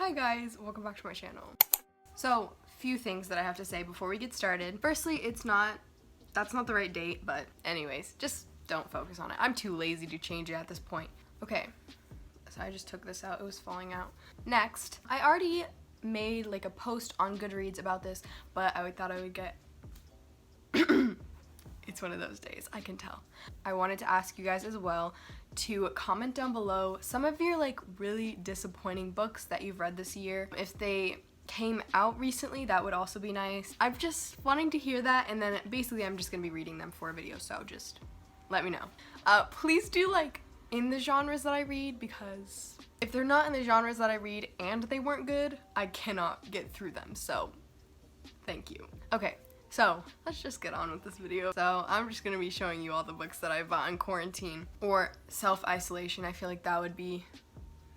Hi guys, welcome back to my channel. So, few things that I have to say before we get started. Firstly, that's not the right date, but anyways, just don't focus on it. I'm too lazy to change it at this point. Okay, so I just took this out, it was falling out. Next, I already made like a post on Goodreads about this, but I thought I would get it's one of those days, I can tell. I wanted to ask you guys as well to comment down below some of your like really disappointing books that you've read this year. If they came out recently, that would also be nice. I'm just wanting to hear that, and then basically I'm just gonna be reading them for a video, so just let me know. Please do like in the genres that I read, because if they're not in the genres that I read and they weren't good, I cannot get through them, so thank you. Okay. So, let's just get on with this video. So, I'm just gonna be showing you all the books that I bought in quarantine or self-isolation. I feel like that would be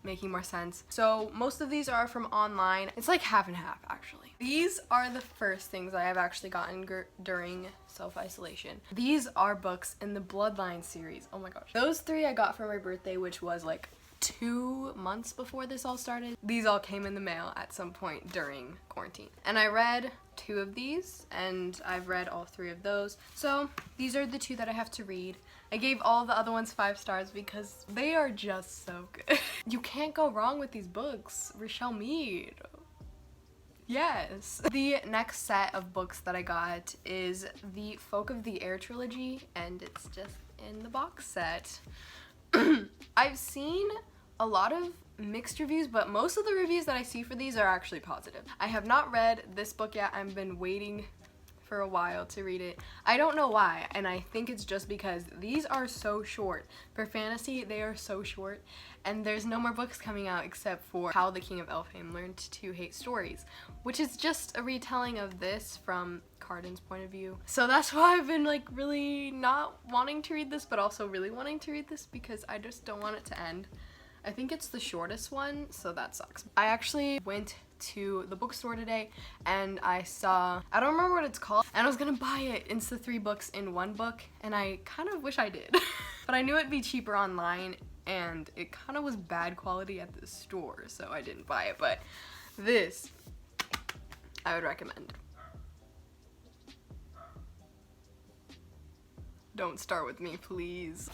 making more sense. So, most of these are from online. It's like half and half, actually. These are the first things I have actually gotten during self-isolation. These are books in the Bloodline series. Oh my gosh. Those three I got for my birthday, which was like 2 months before this all started. These all came in the mail at some point during quarantine. And I read 2 of these, and I've read all 3 of those. So these are the 2 that I have to read. I gave all the other ones 5 stars because they are just so good. You can't go wrong with these books. Rochelle Mead. Yes. The next set of books that I got is the Folk of the Air trilogy, and it's just in the box set. I've seen a lot of mixed reviews, but most of the reviews that I see for these are actually positive. I have not read this book yet. I've been waiting for a while to read it. I don't know why, and I think it's just because these are so short. For fantasy, they are so short, and there's no more books coming out except for How the King of Elfhame Learned to Hate Stories, which is just a retelling of this from Carden's point of view. So that's why I've been like really not wanting to read this, but also really wanting to read this because I just don't want it to end. I think it's the shortest one, so that sucks. I actually went to the bookstore today and I don't remember what it's called, and I was gonna buy it. It's the 3 books in 1 book, and I kind of wish I did. But I knew it'd be cheaper online, and it kind of was bad quality at the store, so I didn't buy it. But this, I would recommend. Don't start with me, please.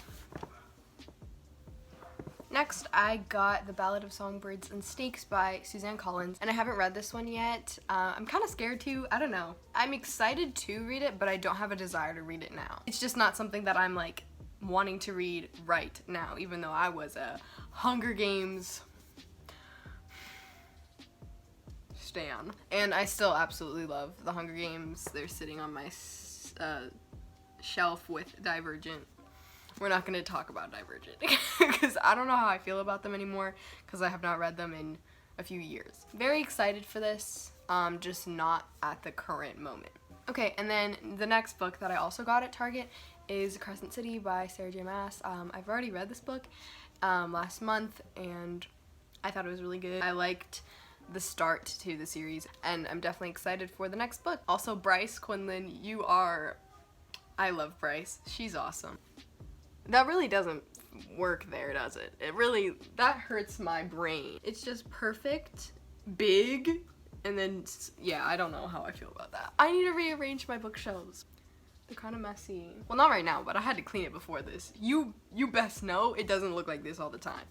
Next, I got The Ballad of Songbirds and Snakes by Suzanne Collins, and I haven't read this one yet. I'm kind of scared to. I don't know. I'm excited to read it, but I don't have a desire to read it now. It's just not something that I'm like wanting to read right now, even though I was a Hunger Games stan. And I still absolutely love The Hunger Games. They're sitting on my shelf with Divergent. We're not going to talk about Divergent because I don't know how I feel about them anymore because I have not read them in a few years. Very excited for this, just not at the current moment. Okay, and then the next book that I also got at Target is Crescent City by Sarah J. Maas. I've already read this book last month, and I thought it was really good. I liked the start to the series, and I'm definitely excited for the next book. Also, Bryce Quinlan, I love Bryce. She's awesome. That really doesn't work there, does it? That hurts my brain. It's just perfect, big, and then, yeah, I don't know how I feel about that. I need to rearrange my bookshelves. They're kind of messy. Well, not right now, but I had to clean it before this. You best know it doesn't look like this all the time.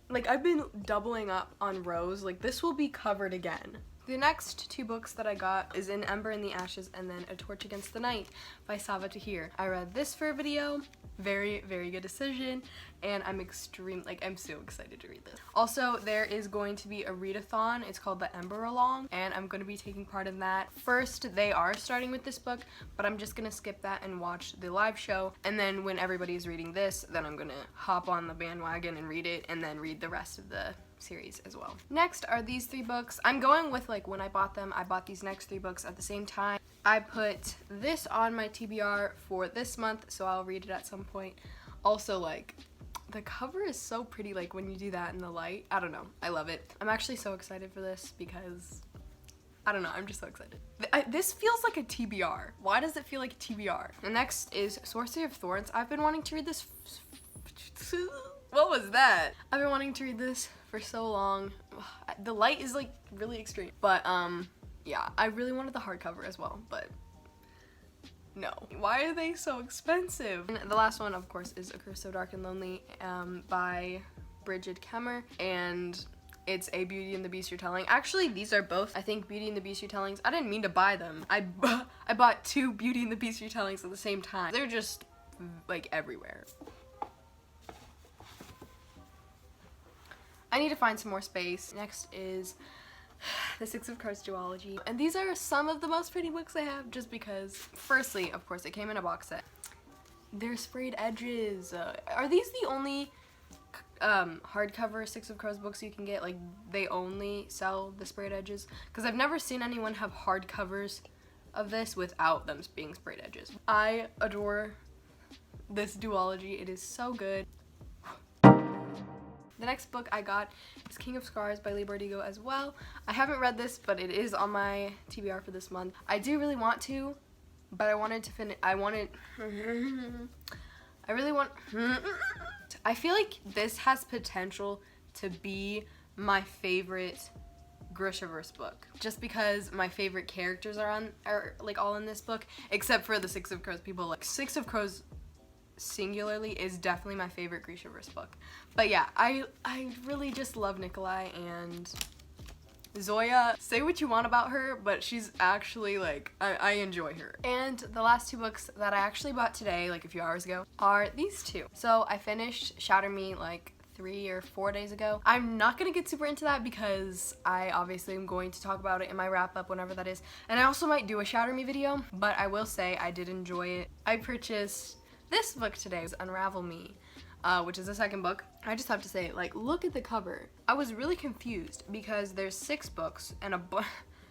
Like, I've been doubling up on rows. Like, this will be covered again. The next 2 books that I got is An Ember in the Ashes and then A Torch Against the Night by Sava Tahir. I read this for a video. Very, very good decision, and I'm so excited to read this. Also, there is going to be a readathon. It's called the Ember Along, and I'm going to be taking part in that. First, they are starting with this book, but I'm just going to skip that and watch the live show, and then when everybody's reading this, then I'm going to hop on the bandwagon and read it, and then read the rest of the series as well. Next are these 3 books. I'm going with like when I bought them. I bought these next 3 books at the same time. I put this on my TBR for this month, so I'll read it at some point. Also, like, the cover is so pretty, like when you do that in the light. I don't know, I love it. I'm actually so excited for this because I don't know, I'm just so excited. This feels like a TBR. Why does it feel like a TBR? The next is Sorcery of Thorns. I've been wanting to read this What was that? I've been wanting to read this for so long. The light is like really extreme. But yeah, I really wanted the hardcover as well, but no. Why are they so expensive? And the last one, of course, is A Curse So Dark and Lonely by Bridget Kemmer, and it's a Beauty and the Beast retelling. Actually, these are both, I think, Beauty and the Beast retellings. I didn't mean to buy them. I bought 2 Beauty and the Beast retellings at the same time. They're just like everywhere. I need to find some more space. Next is The Six of Crows duology. And these are some of the most pretty books I have just because, firstly, of course, it came in a box set. They're sprayed edges. Are these the only hardcover Six of Crows books you can get? Like, they only sell the sprayed edges? Because I've never seen anyone have hardcovers of this without them being sprayed edges. I adore this duology. It is so good. The next book I got is King of Scars by Leigh Bardugo as well. I haven't read this, but it is on my TBR for this month. I do really want to, but I wanted to finish. I feel like this has potential to be my favorite Grishaverse book, just because my favorite characters are like all in this book, except for the Six of Crows people. Like, Six of Crows singularly is definitely my favorite Grishaverse book. But yeah, I really just love Nikolai and Zoya. Say what you want about her, but she's actually like, I enjoy her. And the last 2 books that I actually bought today, like a few hours ago, are these 2. So I finished Shatter Me like 3 or 4 days ago. I'm not gonna get super into that because I obviously am going to talk about it in my wrap up whenever that is. And I also might do a Shatter Me video, but I will say I did enjoy it. I purchased this book today, Unravel Me, which is the second book. I just have to say, like, look at the cover. I was really confused because there's 6 books and a bunch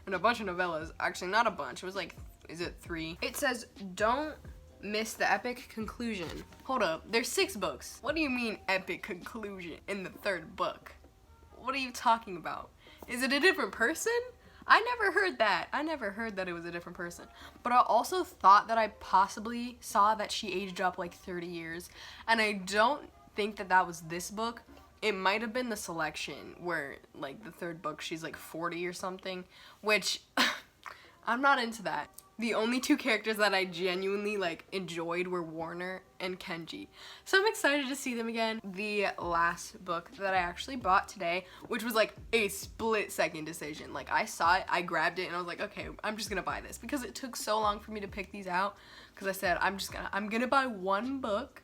of novellas. Actually, not a bunch. It was like, is it 3? It says, don't miss the epic conclusion. Hold up, there's 6 books. What do you mean epic conclusion in the 3rd book? What are you talking about? Is it a different person? I never heard that. I never heard that it was a different person. But I also thought that I possibly saw that she aged up like 30 years. And I don't think that that was this book. It might have been the selection where, like, the 3rd book, she's like 40 or something. Which, I'm not into that. The only 2 characters that I genuinely, like, enjoyed were Warner and Kenji. So I'm excited to see them again. The last book that I actually bought today, which was like a split-second decision. Like, I saw it, I grabbed it, and I was like, okay, I'm just gonna buy this. Because it took so long for me to pick these out. Because I said, I'm gonna buy 1 book.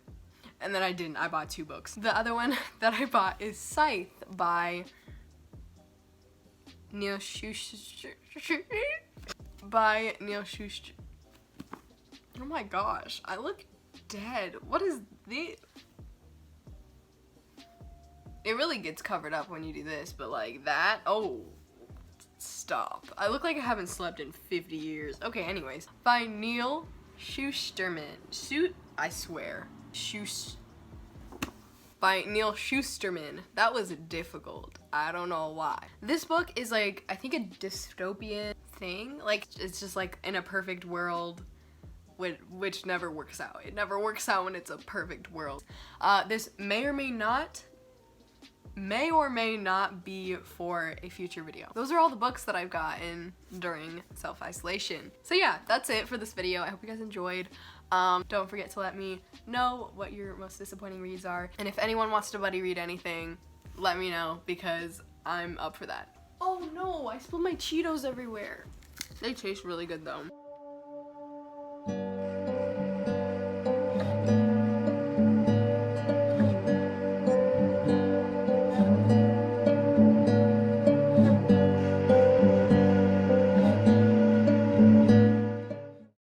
And then I didn't. I bought 2 books. The other one that I bought is Scythe by Neil Schuster. Oh my gosh, I look dead. What is this? It really gets covered up when you do this, but like that, oh, stop. I look like I haven't slept in 50 years. Okay, anyways, by Neil Schusterman. I swear. By Neil Schusterman. That was difficult. I don't know why. This book is like, I think, a dystopian thing. Like, it's just like in a perfect world, which never works out. It never works out when it's a perfect world. This may or may not be for a future video. Those are all the books that I've gotten during self-isolation. So yeah, that's it for this video. I hope you guys enjoyed. Don't forget to let me know what your most disappointing reads are. And if anyone wants to buddy read anything, let me know because I'm up for that. Oh no, I spilled my Cheetos everywhere. They taste really good though.